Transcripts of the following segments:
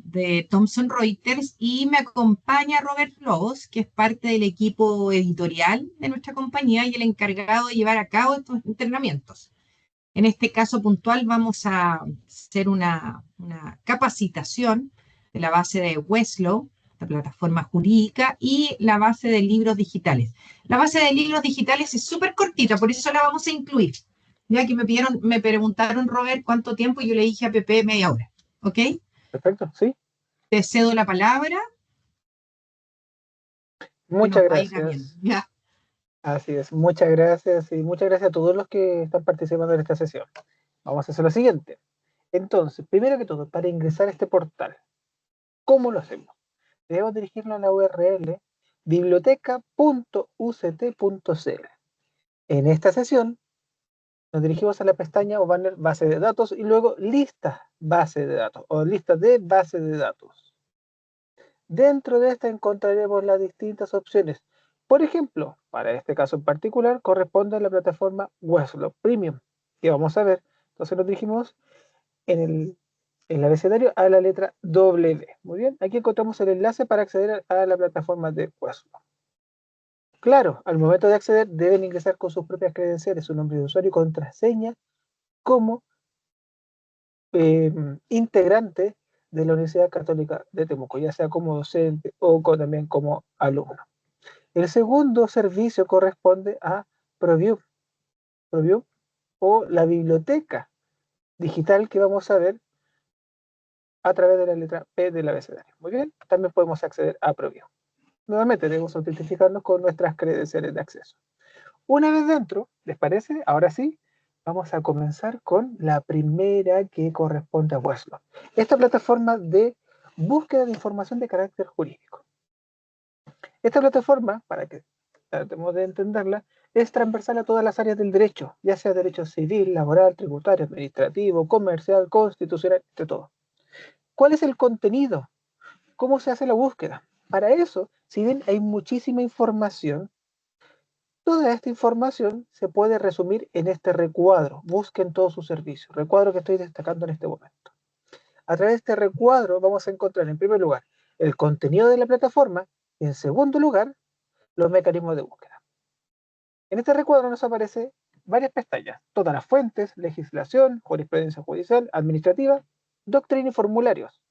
de Thomson Reuters y me acompaña Robert Lobos, que es parte del equipo editorial de nuestra compañía y el encargado de llevar a cabo estos entrenamientos. En este caso puntual vamos a hacer una capacitación de la base de Westlaw, la plataforma jurídica, y la base de libros digitales. La base de libros digitales es súper cortita, por eso la vamos a incluir. Ya que me preguntaron, Robert, cuánto tiempo, y yo le dije a Pepe media hora. ¿Ok? Perfecto, sí. Te cedo la palabra y nos Muchas va a ir bien. gracias. ¿Ya? Así es, muchas gracias y muchas gracias a todos los que están participando en esta sesión. Vamos a hacer lo siguiente. Entonces, primero que todo, para ingresar a este portal, ¿cómo lo hacemos? Debemos dirigirnos a la URL biblioteca.uct.cl. En esta sesión nos dirigimos a la pestaña o banner base de datos y luego lista base de datos o lista de base de datos. Dentro de esta encontraremos las distintas opciones. Por ejemplo, para este caso en particular, corresponde a la plataforma Westlaw Premium, que vamos a ver. Entonces nos dirigimos en el abecedario a la letra W. Muy bien, aquí encontramos el enlace para acceder a la plataforma de Westlaw. Claro, al momento de acceder deben ingresar con sus propias credenciales, su nombre de usuario y contraseña como eh, integrante de la Universidad Católica de Temuco, ya sea como docente o también como alumno. El segundo servicio corresponde a ProView, ProView o la biblioteca digital que vamos a ver a través de la letra P del abecedario. Muy bien, también podemos acceder a ProView. Nuevamente debemos autentificarnos con nuestras credenciales de acceso. Una vez dentro, ¿les parece? Ahora sí, vamos a comenzar con la primera que corresponde a Westlaw. Esta plataforma de búsqueda de información de carácter jurídico. Esta plataforma, para que tratemos de entenderla, es transversal a todas las áreas del derecho, ya sea derecho civil, laboral, tributario, administrativo, comercial, constitucional, de todo. ¿Cuál es el contenido? ¿Cómo se hace la búsqueda? Para eso, si bien hay muchísima información, toda esta información se puede resumir en este recuadro. Busquen todos sus servicios. Recuadro que estoy destacando en este momento. A través de este recuadro vamos a encontrar en primer lugar el contenido de la plataforma y en segundo lugar los mecanismos de búsqueda. En este recuadro nos aparece varias pestañas, todas las fuentes, legislación, jurisprudencia judicial, administrativa, doctrina y formularios.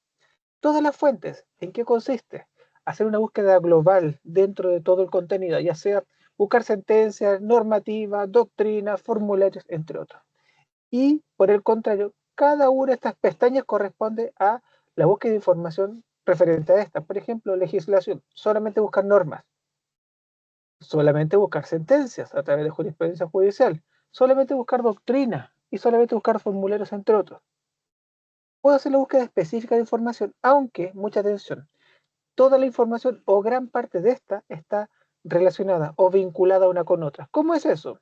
Todas las fuentes, ¿en qué consiste? Hacer una búsqueda global dentro de todo el contenido, ya sea buscar sentencias, normativas, doctrinas, formularios, entre otros. Y por el contrario, cada una de estas pestañas corresponde a la búsqueda de información referente a esta. Por ejemplo, legislación, solamente buscar normas, solamente buscar sentencias a través de jurisprudencia judicial, solamente buscar doctrina y solamente buscar formularios, entre otros. Puedo hacer la búsqueda específica de información, aunque, mucha atención, toda la información o gran parte de esta está relacionada o vinculada una con otra. ¿Cómo es eso?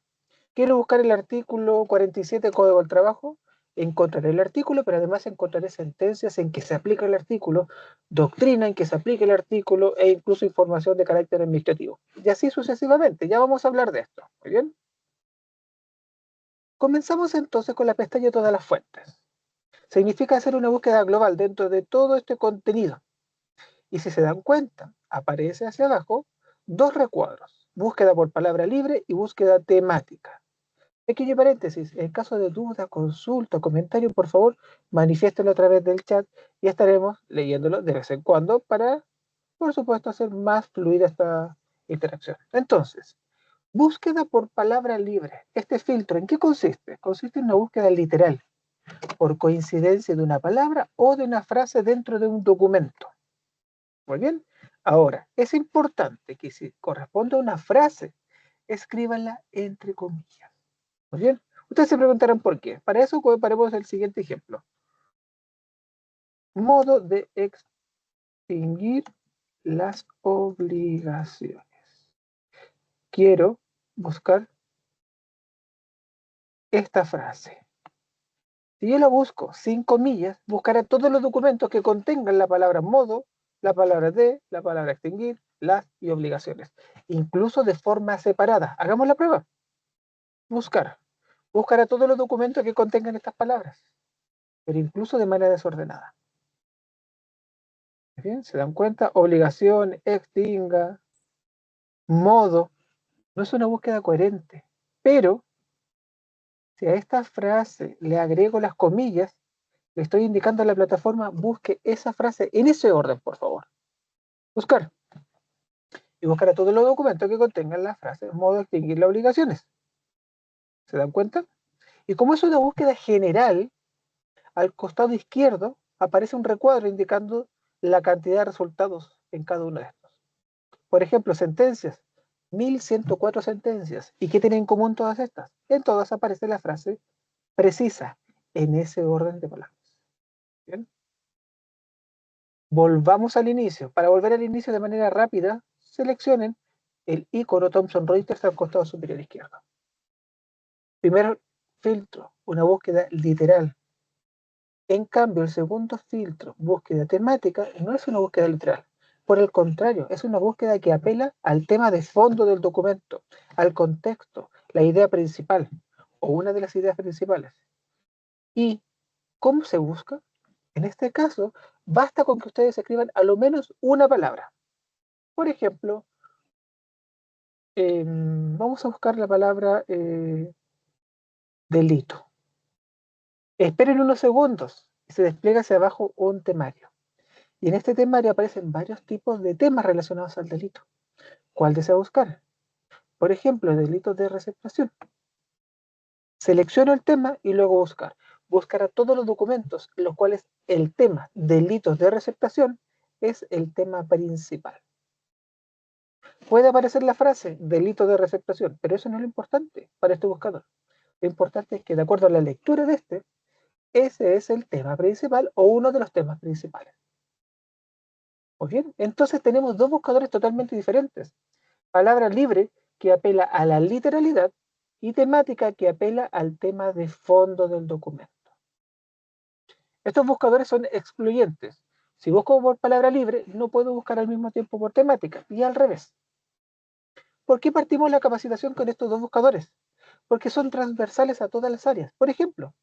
Quiero buscar el artículo 47 del Código del Trabajo, encontraré el artículo, pero además encontraré sentencias en que se aplica el artículo, doctrina en que se aplica el artículo e incluso información de carácter administrativo. Y así sucesivamente. Ya vamos a hablar de esto. Muy bien. Comenzamos entonces con la pestaña de todas las fuentes. Significa hacer una búsqueda global dentro de todo este contenido. Y si se dan cuenta, aparece hacia abajo dos recuadros, búsqueda por palabra libre y búsqueda temática. Pequeño paréntesis, en caso de duda, consulta, comentario, por favor, manifiéstelo a través del chat y estaremos leyéndolo de vez en cuando para, por supuesto, hacer más fluida esta interacción. Entonces, búsqueda por palabra libre. Este filtro, ¿en qué consiste? Consiste en una búsqueda literal, por coincidencia de una palabra o de una frase dentro de un documento. Muy bien. Ahora, es importante que si corresponde a una frase, escríbanla entre comillas. Muy bien. Ustedes se preguntarán por qué. Para eso comparemos el siguiente ejemplo. Modo de extinguir las obligaciones. Quiero buscar esta frase. Si yo la busco sin comillas, buscaré todos los documentos que contengan la palabra modo, la palabra de, la palabra extinguir, las y obligaciones. Incluso de forma separada. Hagamos la prueba. Buscar. Buscará todos los documentos que contengan estas palabras, pero incluso de manera desordenada. Bien, ¿se dan cuenta? Obligación, extinga, modo. No es una búsqueda coherente. Pero si a esta frase le agrego las comillas, le estoy indicando a la plataforma, busque esa frase en ese orden, por favor. Buscar. Y buscar a todos los documentos que contengan la frase modo extinguir las obligaciones. ¿Se dan cuenta? Y como es una búsqueda general, al costado izquierdo aparece un recuadro indicando la cantidad de resultados en cada uno de estos. Por ejemplo, sentencias. 1104 sentencias. ¿Y qué tienen en común todas estas? En todas aparece la frase precisa, en ese orden de palabras. ¿Bien? Volvamos al inicio. Para volver al inicio de manera rápida, seleccionen el icono Thomson Reuters al costado superior izquierdo. Primer filtro, una búsqueda literal. En cambio, el segundo filtro, búsqueda temática, no es una búsqueda literal. Por el contrario, es una búsqueda que apela al tema de fondo del documento, al contexto, la idea principal o una de las ideas principales. ¿Y cómo se busca? En este caso, basta con que ustedes escriban a lo menos una palabra. Por ejemplo, vamos a buscar la palabra delito. Esperen unos segundos y se despliega hacia abajo un temario. Y en este temario aparecen varios tipos de temas relacionados al delito. ¿Cuál desea buscar? Por ejemplo, delitos de receptación. Selecciono el tema y luego buscar. Buscar a todos los documentos en los cuales el tema delitos de receptación es el tema principal. Puede aparecer la frase delito de receptación, pero eso no es lo importante para este buscador. Lo importante es que de acuerdo a la lectura de ese es el tema principal o uno de los temas principales. Pues bien, entonces tenemos dos buscadores totalmente diferentes. Palabra libre, que apela a la literalidad, y temática, que apela al tema de fondo del documento. Estos buscadores son excluyentes. Si busco por palabra libre, no puedo buscar al mismo tiempo por temática, y al revés. ¿Por qué partimos la capacitación con estos dos buscadores? Porque son transversales a todas las áreas. Por ejemplo,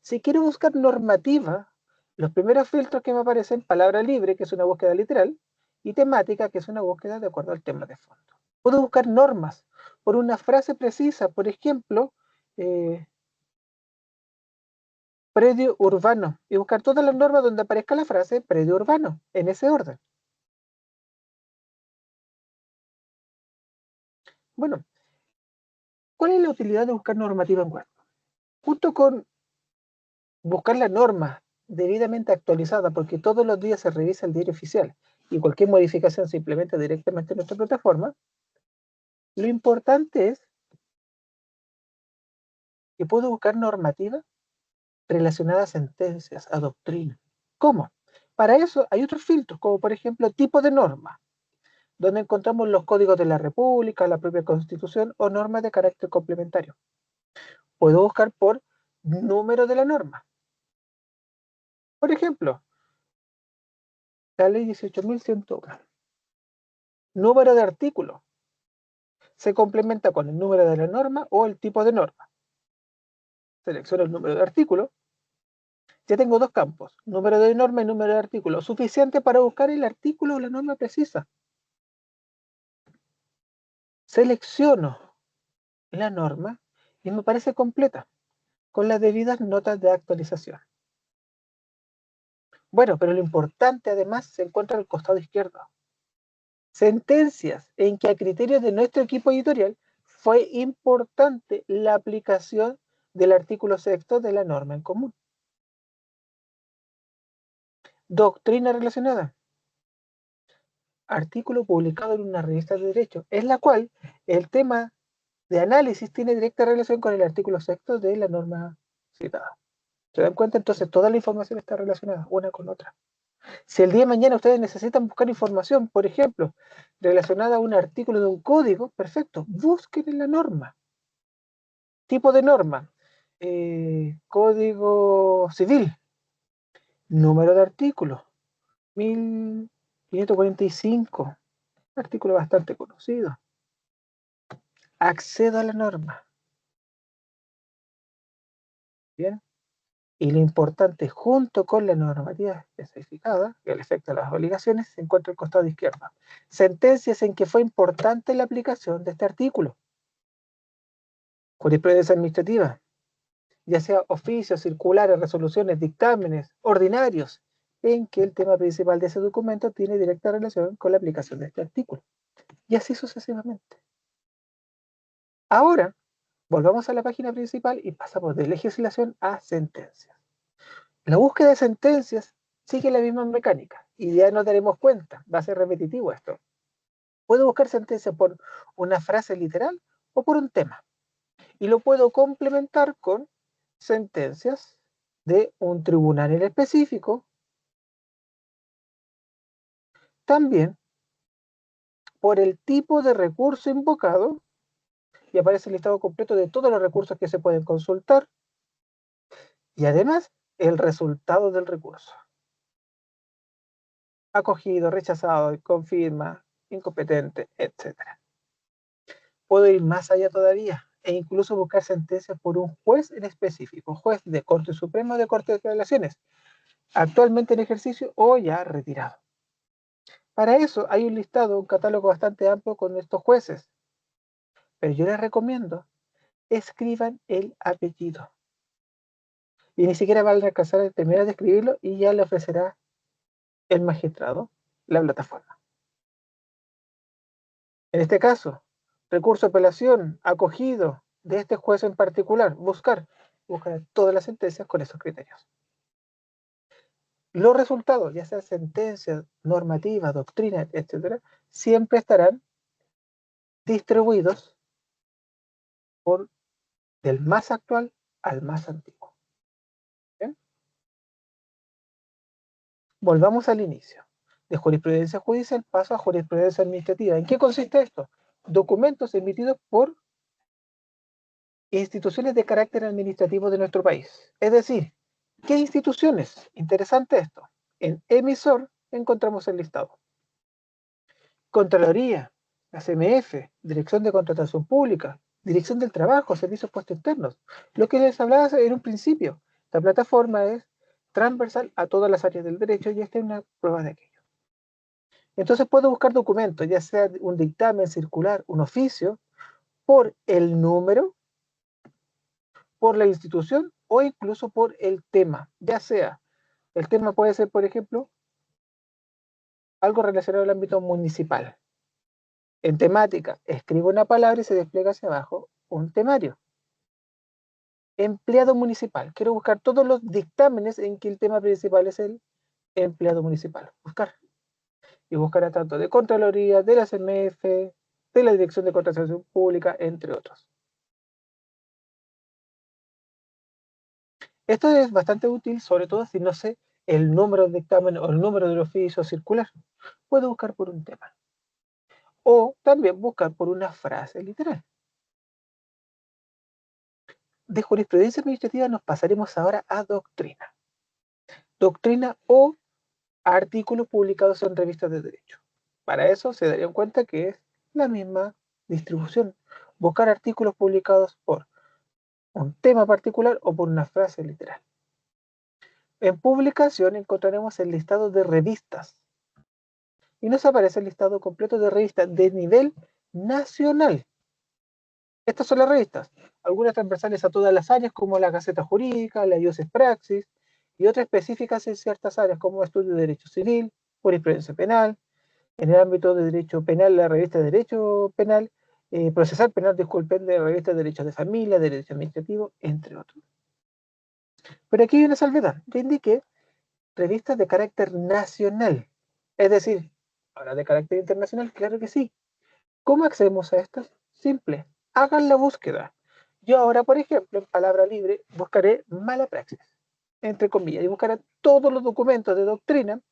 si quiero buscar normativa, los primeros filtros que me aparecen, palabra libre, que es una búsqueda literal, y temática, que es una búsqueda de acuerdo al tema de fondo. Puedo buscar normas por una frase precisa, por ejemplo, predio urbano, y buscar todas las normas donde aparezca la frase predio urbano, en ese orden. Bueno, ¿cuál es la utilidad de buscar normativa en Word? Junto con buscar la norma debidamente actualizada, porque todos los días se revisa el diario oficial y cualquier modificación se implementa directamente en nuestra plataforma, lo importante es que puedo buscar normativa relacionada a sentencias, a doctrina. ¿Cómo? Para eso hay otros filtros, como por ejemplo tipo de norma, donde encontramos los códigos de la República, la propia Constitución o normas de carácter complementario. Puedo buscar por número de la norma. Por ejemplo, la ley 18.101. Número de artículo. Se complementa con el número de la norma o el tipo de norma. Selecciono el número de artículo. Ya tengo dos campos, número de norma y número de artículo, suficiente para buscar el artículo o la norma precisa. Selecciono la norma y me parece completa, con las debidas notas de actualización. Bueno, pero lo importante además se encuentra al costado izquierdo. Sentencias en que a criterios de nuestro equipo editorial fue importante la aplicación del artículo 6º de la norma en común. Doctrina relacionada. Artículo publicado en una revista de derecho, en la cual el tema de análisis tiene directa relación con el artículo 6º de la norma citada. ¿Se dan cuenta? Entonces toda la información está relacionada una con otra. Si el día de mañana ustedes necesitan buscar información, por ejemplo, relacionada a un artículo de un código, perfecto, busquen en la norma. Tipo de norma, código civil, número de artículo, 1545, artículo bastante conocido. Accedo a la norma. Bien. Y lo importante, junto con la normativa especificada, que le afecta a las obligaciones, se encuentra el costado izquierdo. Sentencias en que fue importante la aplicación de este artículo. Jurisprudencia administrativa, ya sea oficios, circulares, resoluciones, dictámenes, ordinarios, en que el tema principal de ese documento tiene directa relación con la aplicación de este artículo. Y así sucesivamente. Ahora, volvamos a la página principal y pasamos de legislación a sentencias. La búsqueda de sentencias sigue la misma mecánica y ya nos daremos cuenta, va a ser repetitivo esto. Puedo buscar sentencias por una frase literal o por un tema y lo puedo complementar con sentencias de un tribunal en específico, también por el tipo de recurso invocado y aparece el listado completo de todos los recursos que se pueden consultar y además el resultado del recurso. Acogido, rechazado, confirma, incompetente, etc. Puedo ir más allá todavía e incluso buscar sentencias por un juez en específico, juez de Corte Suprema o de Corte de Apelaciones, actualmente en ejercicio o ya retirado. Para eso hay un listado, un catálogo bastante amplio con estos jueces, pero yo les recomiendo escriban el apellido. Y ni siquiera van a alcanzar a terminar de escribirlo y ya le ofrecerá el magistrado la plataforma. En este caso, recurso de apelación acogido de este juez en particular, buscar todas las sentencias con esos criterios. Los resultados, ya sea sentencias, normativas, doctrinas, etcétera, siempre estarán distribuidos por del más actual al más antiguo. ¿Bien? Volvamos al inicio. De jurisprudencia judicial paso a jurisprudencia administrativa. ¿En qué consiste esto? Documentos emitidos por instituciones de carácter administrativo de nuestro país. Es decir, ¿qué instituciones? Interesante esto. En emisor encontramos el listado. Contraloría, la CMF, Dirección de Contratación Pública, Dirección del Trabajo, Servicios Puestos Internos. Lo que les hablaba en un principio, la plataforma es transversal a todas las áreas del derecho y esta es una prueba de aquello. Entonces puedo buscar documentos, ya sea un dictamen circular, un oficio, por el número, por la institución o incluso por el tema, ya sea, el tema puede ser, por ejemplo, algo relacionado al ámbito municipal. En temática, escribo una palabra y se despliega hacia abajo un temario. Empleado municipal, quiero buscar todos los dictámenes en que el tema principal es el empleado municipal. Buscar. Y buscará tanto de Contraloría, de la CMF, de la Dirección de Contratación Pública, entre otros. Esto es bastante útil, sobre todo si no sé el número del dictamen o el número del oficio circular. Puedo buscar por un tema. O también buscar por una frase literal. De jurisprudencia administrativa nos pasaremos ahora a doctrina. Doctrina o artículos publicados en revistas de derecho. Para eso se darían cuenta que es la misma distribución. Buscar artículos publicados por un tema particular o por una frase literal. En publicación encontraremos el listado de revistas y nos aparece el listado completo de revistas de nivel nacional. Estas son las revistas, algunas transversales a todas las áreas como la Gaceta Jurídica, la IOSES Praxis y otras específicas en ciertas áreas como Estudio de Derecho Civil, Jurisprudencia Penal, en el ámbito de Derecho Penal, la revista de Derecho Penal, Procesal Penal, disculpen, de revista de Derechos de Familia, Derecho Administrativo, entre otros. Pero aquí hay una salvedad, ya indiqué revistas de carácter nacional, es decir, ahora de carácter internacional, claro que sí. ¿Cómo accedemos a estas? Simple, hagan la búsqueda. Yo ahora, por ejemplo, en palabra libre, buscaré mala praxis, entre comillas, y buscaré todos los documentos de doctrina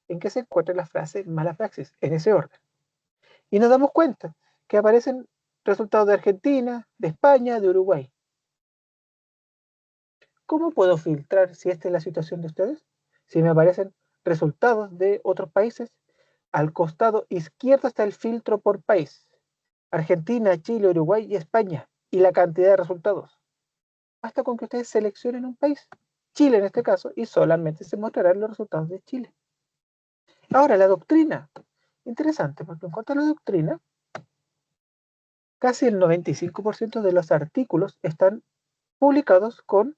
en que se encuentra la frase mala praxis, en ese orden. Y nos damos cuenta que aparecen resultados de Argentina, de España, de Uruguay. ¿Cómo puedo filtrar si esta es la situación de ustedes? Si me aparecen resultados de otros países, al costado izquierdo está el filtro por país. Argentina, Chile, Uruguay y España. Y la cantidad de resultados. Basta con que ustedes seleccionen un país Chile en este caso, y solamente se mostrarán los resultados de Chile. Ahora, la doctrina. Interesante, porque en cuanto a la doctrina, casi el 95% de los artículos están publicados con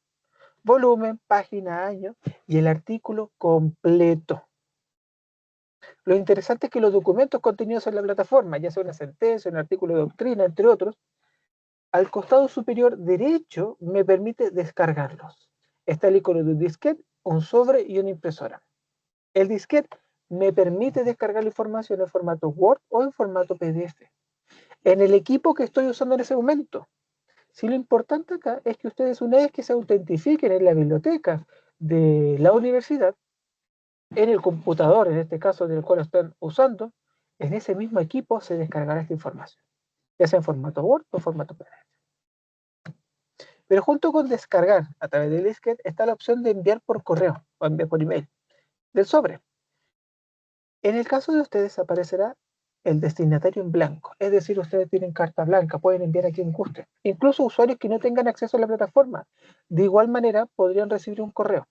volumen, página, año y el artículo completo. Lo interesante es que los documentos contenidos en la plataforma, ya sea una sentencia, un artículo de doctrina, entre otros, al costado superior derecho me permite descargarlos. Está el icono de un disquete, un sobre y una impresora. El disquete me permite descargar la información en formato Word o en formato PDF. En el equipo que estoy usando en ese momento. Si lo importante acá es que ustedes, una vez que se autentifiquen en la biblioteca de la universidad, en el computador, en este caso del cual están usando, en ese mismo equipo se descargará esta información, ya sea en formato Word o en formato PDF. Pero junto con descargar a través del disquete está la opción de enviar por correo o enviar por email del sobre. En el caso de ustedes aparecerá el destinatario en blanco, es decir, ustedes tienen carta blanca, pueden enviar a quien guste, incluso usuarios que no tengan acceso a la plataforma, de igual manera podrían recibir un correo.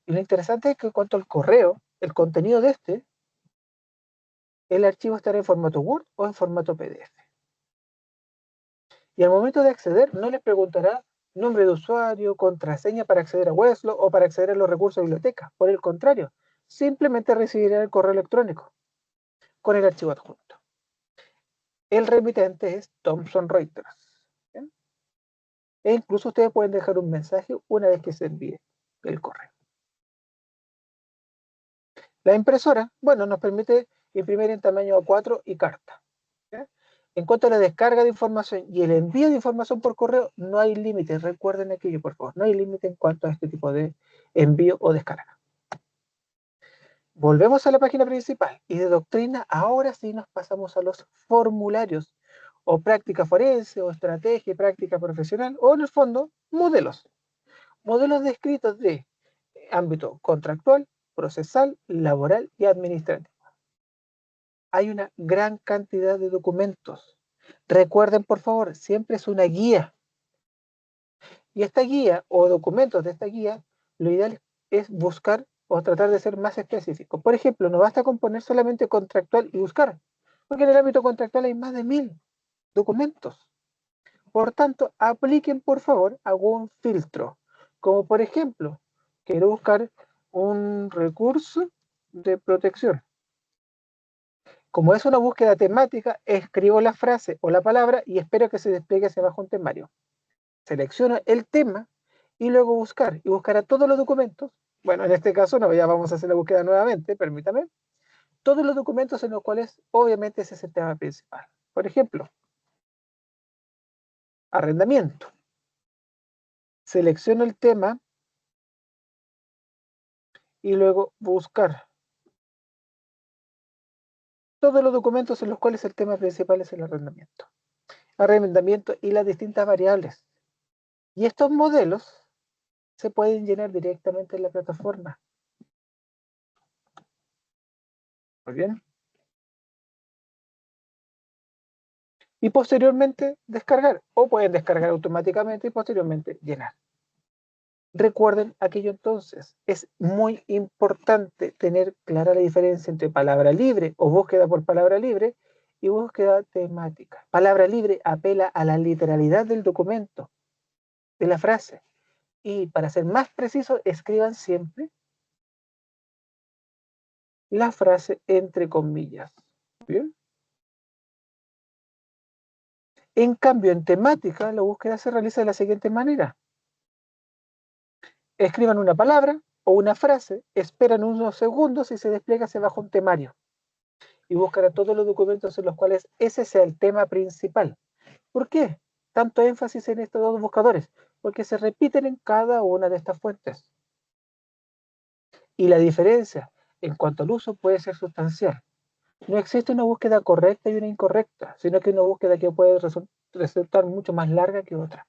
Y lo interesante es que en cuanto al correo, el contenido de el archivo estará en formato Word o en formato PDF. Y al momento de acceder, no les preguntará nombre de usuario, contraseña para acceder a Weslo o para acceder a los recursos de biblioteca. Por el contrario, simplemente recibirá el correo electrónico con el archivo adjunto. El remitente es Thomson Reuters. ¿Bien? E incluso ustedes pueden dejar un mensaje una vez que se envíe el correo. La impresora, bueno, nos permite imprimir en tamaño A4 y carta. ¿Ya? En cuanto a la descarga de información y el envío de información por correo, no hay límite. Recuerden aquello, por favor. No hay límite en cuanto a este tipo de envío o descarga. Volvemos a la página principal y de doctrina, ahora sí nos pasamos a los formularios o práctica forense o estrategia y práctica profesional o en el fondo modelos. Modelos descritos de ámbito contractual, procesal, laboral y administrativo. Hay una gran cantidad de documentos. Recuerden, por favor, siempre es una guía. Y esta guía o documentos de esta guía, lo ideal es buscar o tratar de ser más específico. Por ejemplo, no basta con poner solamente contractual y buscar, porque en el ámbito contractual hay más de 1000 documentos. Por tanto, apliquen por favor algún filtro, como por ejemplo, quiero buscar un recurso de protección. Como es una búsqueda temática, escribo la frase o la palabra y espero que se despliegue hacia abajo un temario. Selecciono el tema y luego buscar, y buscar a todos los documentos. Bueno, en este caso no, ya vamos a hacer la búsqueda nuevamente, permítame. Todos los documentos en los cuales obviamente ese es el tema principal. Por ejemplo, arrendamiento. Selecciono el tema y luego buscar todos los documentos en los cuales el tema principal es el arrendamiento. Arrendamiento y las distintas variables. Y estos modelos se pueden llenar directamente en la plataforma. Muy bien. Y posteriormente descargar. O pueden descargar automáticamente y posteriormente llenar. Recuerden aquello entonces. Es muy importante tener clara la diferencia entre palabra libre o búsqueda por palabra libre y búsqueda temática. Palabra libre apela a la literalidad del documento, de la frase. Y para ser más preciso, escriban siempre la frase entre comillas. ¿Bien? En cambio, en temática, la búsqueda se realiza de la siguiente manera. Escriban una palabra o una frase, esperan unos segundos y se despliega hacia abajo un temario. Y buscan a todos los documentos en los cuales ese sea el tema principal. ¿Por qué tanto énfasis en estos dos buscadores? Porque se repiten en cada una de estas fuentes. Y la diferencia en cuanto al uso puede ser sustancial. No existe una búsqueda correcta y una incorrecta, sino que una búsqueda que puede resultar mucho más larga que otra.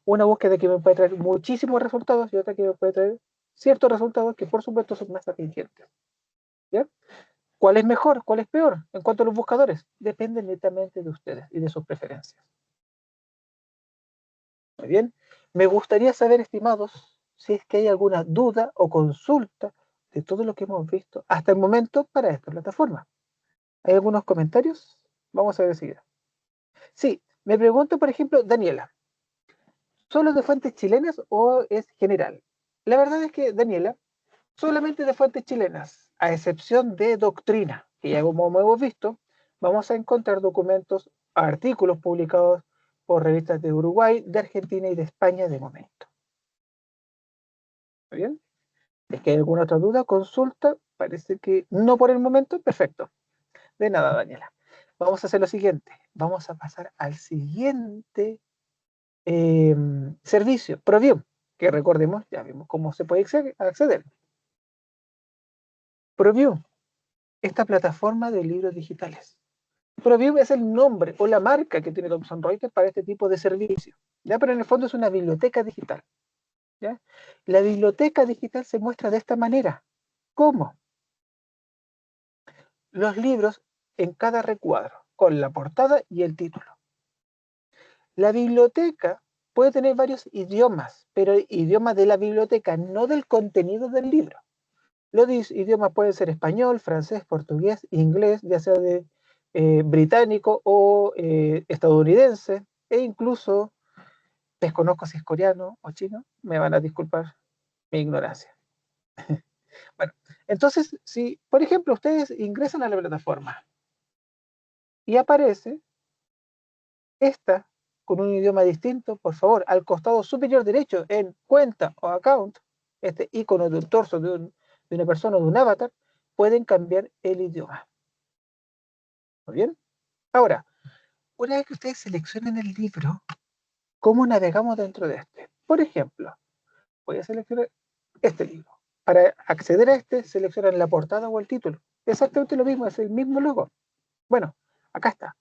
Una búsqueda que me puede traer muchísimos resultados y otra que me puede traer ciertos resultados que por supuesto son más atingentes. ¿Ya? ¿Cuál es mejor? ¿Cuál es peor? En cuanto a los buscadores, depende netamente de ustedes y de sus preferencias. Muy bien. Me gustaría saber, estimados, si es que hay alguna duda o consulta de todo lo que hemos visto hasta el momento para esta plataforma. ¿Hay algunos comentarios? Vamos a ver enseguida. Sí, me pregunto, por ejemplo, Daniela, ¿solo de fuentes chilenas o es general? La verdad es que, Daniela, solamente de fuentes chilenas, a excepción de doctrina, que ya como hemos visto, vamos a encontrar documentos, artículos publicados por revistas de Uruguay, de Argentina y de España de momento. ¿Está bien? ¿Es que hay alguna otra duda? Consulta. Parece que no por el momento. Perfecto. De nada, Daniela. Vamos a hacer lo siguiente. Vamos a pasar al siguiente servicio, ProView, que recordemos, ya vimos cómo se puede acceder. ProView, esta plataforma de libros digitales. ProView es el nombre o la marca que tiene Thomson Reuters para este tipo de servicio, ¿ya? Pero en el fondo es una biblioteca digital, ¿ya? La biblioteca digital se muestra de esta manera. ¿Cómo? Los libros en cada recuadro, con la portada y el título. La biblioteca puede tener varios idiomas, pero idiomas de la biblioteca, no del contenido del libro. Los idiomas pueden ser español, francés, portugués, inglés, ya sea de británico o estadounidense, e incluso desconozco si es coreano o chino, me van a disculpar mi ignorancia. Bueno, entonces, si por ejemplo ustedes ingresan a la plataforma y aparece esta con un idioma distinto, por favor, al costado superior derecho en cuenta o account, este icono de un torso de una persona o de un avatar, pueden cambiar el idioma. ¿Muy bien? Ahora, una vez que ustedes seleccionen el libro, ¿cómo navegamos dentro de este? Por ejemplo, voy a seleccionar este libro. Para acceder a este, seleccionan la portada o el título. Exactamente lo mismo, es el mismo logo. Bueno, acá está.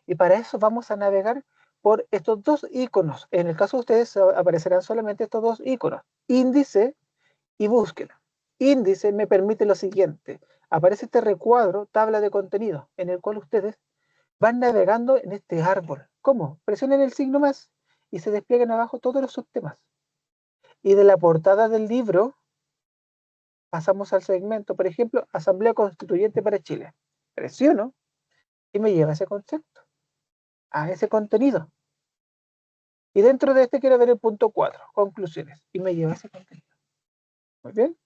Y para eso vamos a navegar por estos dos iconos. En el caso de ustedes aparecerán solamente estos dos iconos, índice y búsqueda. Índice me permite lo siguiente. Aparece este recuadro, tabla de contenido, en el cual ustedes van navegando en este árbol. ¿Cómo? Presionen el signo más y se despliegan abajo todos los subtemas. Y de la portada del libro pasamos al segmento, por ejemplo, Asamblea Constituyente para Chile. Presiono y me lleva a ese concepto, a ese contenido. Y dentro de este quiero ver el punto 4, conclusiones, y me lleva a ese contenido. Muy bien.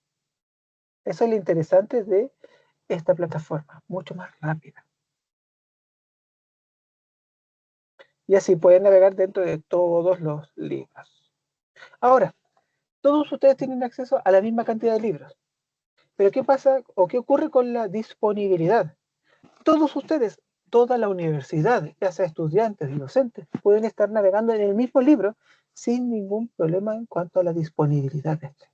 Eso es lo interesante de esta plataforma, mucho más rápida. Y así pueden navegar dentro de todos los libros. Ahora, todos ustedes tienen acceso a la misma cantidad de libros. Pero ¿qué pasa o qué ocurre con la disponibilidad? Todos ustedes, toda la universidad, ya sea estudiantes y docentes, pueden estar navegando en el mismo libro sin ningún problema en cuanto a la disponibilidad de este.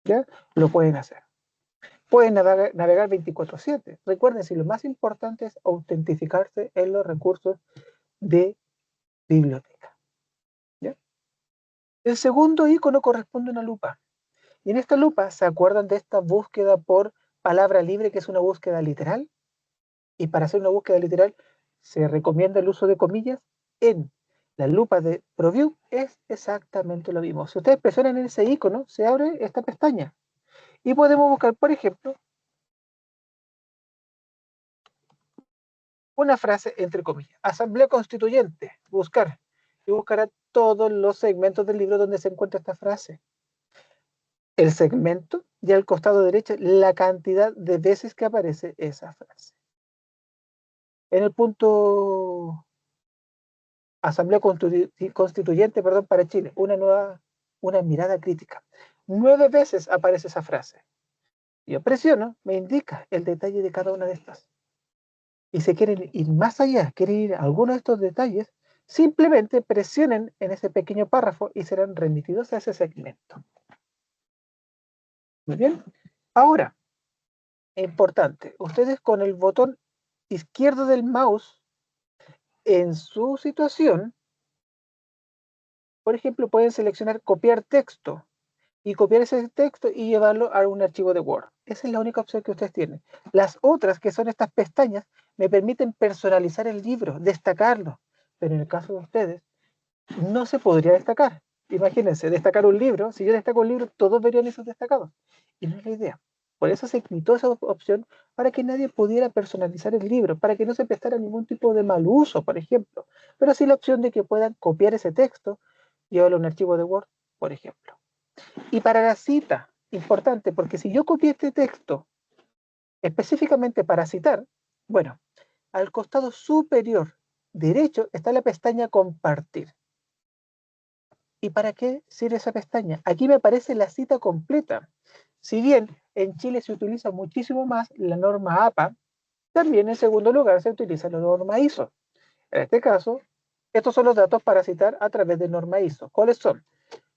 ¿Ya? Lo pueden hacer. Pueden navegar 24/7. Recuerden, si lo más importante es autentificarse en los recursos de biblioteca. ¿Ya? El segundo icono corresponde a una lupa. Y en esta lupa, ¿se acuerdan de esta búsqueda por palabra libre, que es una búsqueda literal? Y para hacer una búsqueda literal, se recomienda el uso de comillas. En la lupa de ProView es exactamente lo mismo. Si ustedes presionan en ese icono, se abre esta pestaña. Y podemos buscar, por ejemplo, una frase entre comillas. Asamblea Constituyente, buscar. Y buscará todos los segmentos del libro donde se encuentra esta frase. El segmento y al costado derecho la cantidad de veces que aparece esa frase. En el punto Asamblea Constituyente, perdón, para Chile, una mirada crítica. 9 veces aparece esa frase. Yo presiono, me indica el detalle de cada una de estas. Y si quieren ir más allá, quieren ir a alguno de estos detalles, simplemente presionen en ese pequeño párrafo y serán remitidos a ese segmento. Muy bien. Ahora, importante, ustedes con el botón izquierdo del mouse, en su situación, por ejemplo, pueden seleccionar copiar texto y copiar ese texto y llevarlo a un archivo de Word. Esa es la única opción que ustedes tienen. Las otras, que son estas pestañas, me permiten personalizar el libro, destacarlo. Pero en el caso de ustedes, no se podría destacar. imagínense, destacar un libro, si yo destaco un libro, todos verían esos destacados. Y no es la idea. Por eso se quitó esa opción para que nadie pudiera personalizar el libro, para que no se prestara ningún tipo de mal uso, por ejemplo. Pero sí la opción de que puedan copiar ese texto, llevarlo a un archivo de Word, por ejemplo. Y para la cita, importante, porque si yo copié este texto específicamente para citar, bueno, al costado superior derecho está la pestaña compartir. ¿Y para qué sirve esa pestaña? Aquí me aparece la cita completa. Si bien en Chile se utiliza muchísimo más la norma APA, también en segundo lugar se utiliza la norma ISO. En este caso, estos son los datos para citar a través de norma ISO. ¿Cuáles son?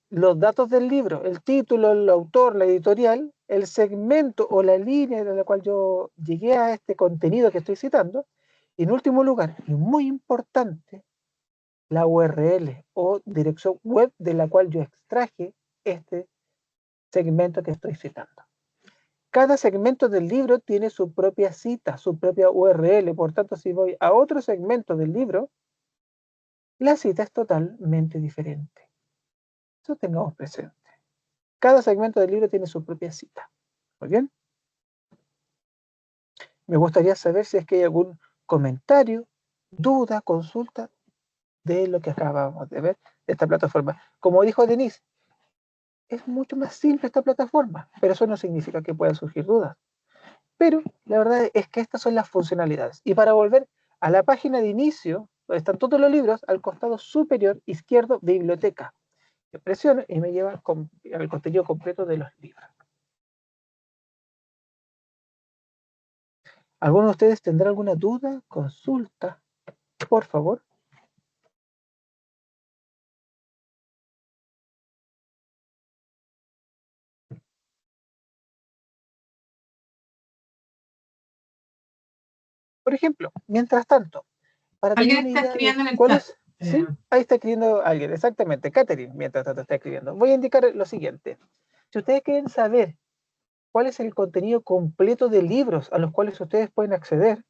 Los datos del libro, el título, el autor, la editorial, el segmento o la línea en la cual yo llegué a este contenido que estoy citando. Y en último lugar, y muy importante, la URL o dirección web de la cual yo extraje este segmento que estoy citando. Cada segmento del libro tiene su propia cita, su propia URL. Por tanto, si voy a otro segmento del libro, la cita es totalmente diferente. Eso tengamos presente. Cada segmento del libro tiene su propia cita. Muy bien. Me gustaría saber si es que hay algún comentario, duda, consulta de lo que acabamos de ver de esta plataforma. Como dijo Denise, es mucho más simple esta plataforma, pero eso no significa que puedan surgir dudas. Pero la verdad es que estas son las funcionalidades. Y para volver a la página de inicio, donde están todos los libros, al costado superior izquierdo, biblioteca. Yo presiono y me lleva al contenido completo de los libros. ¿Alguno de ustedes tendrá alguna duda, consulta? Por favor. Por ejemplo, mientras tanto, para tener Alguien una está idea de escribiendo en el cuál chat. es, sí, ahí está escribiendo alguien, exactamente, Catherine, mientras tanto está escribiendo. Voy a indicar lo siguiente. Si ustedes quieren saber cuál es el contenido completo de libros a los cuales ustedes pueden acceder,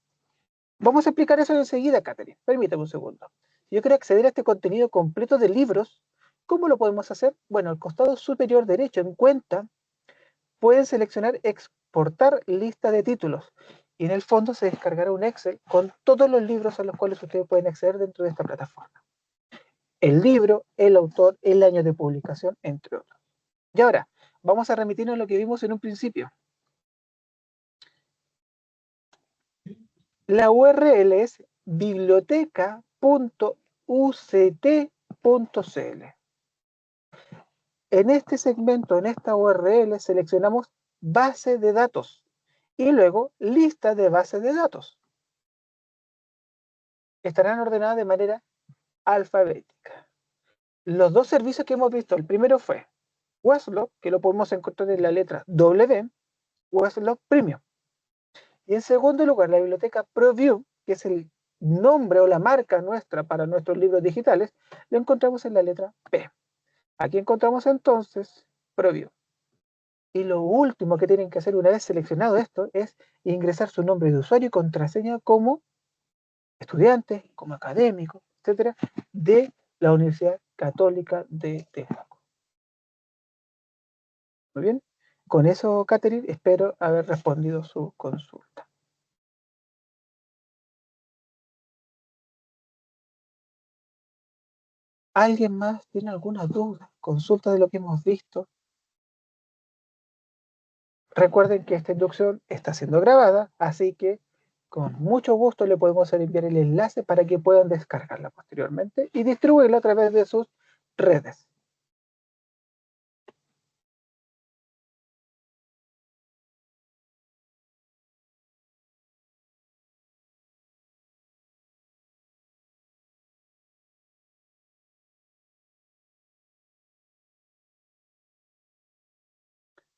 vamos a explicar eso enseguida, Catherine. Permítame un segundo. Si yo quiero acceder a este contenido completo de libros, ¿cómo lo podemos hacer? Bueno, al costado superior derecho, en cuenta, pueden seleccionar exportar lista de títulos. Y en el fondo se descargará un Excel con todos los libros a los cuales ustedes pueden acceder dentro de esta plataforma. El libro, el autor, el año de publicación, entre otros. Y ahora, vamos a remitirnos a lo que vimos en un principio. La URL es biblioteca.uct.cl. En este segmento, en esta URL, seleccionamos base de datos y luego lista de base de datos. Estarán ordenadas de manera alfabética. Los dos servicios que hemos visto, el primero fue Westlaw, que lo podemos encontrar en la letra W, Westlaw Premium. Y en segundo lugar, la biblioteca ProView, que es el nombre o la marca nuestra para nuestros libros digitales, lo encontramos en la letra P. Aquí encontramos entonces ProView. Y lo último que tienen que hacer una vez seleccionado esto es ingresar su nombre de usuario y contraseña como estudiante, como académico, etcétera, de la Universidad Católica de Temuco. Muy bien. Con eso, Catherine, espero haber respondido su consulta. ¿Alguien más tiene alguna duda, consulta de lo que hemos visto? Recuerden que esta inducción está siendo grabada, así que con mucho gusto le podemos enviar el enlace para que puedan descargarla posteriormente y distribuirla a través de sus redes.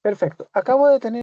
Perfecto. Acabo de tener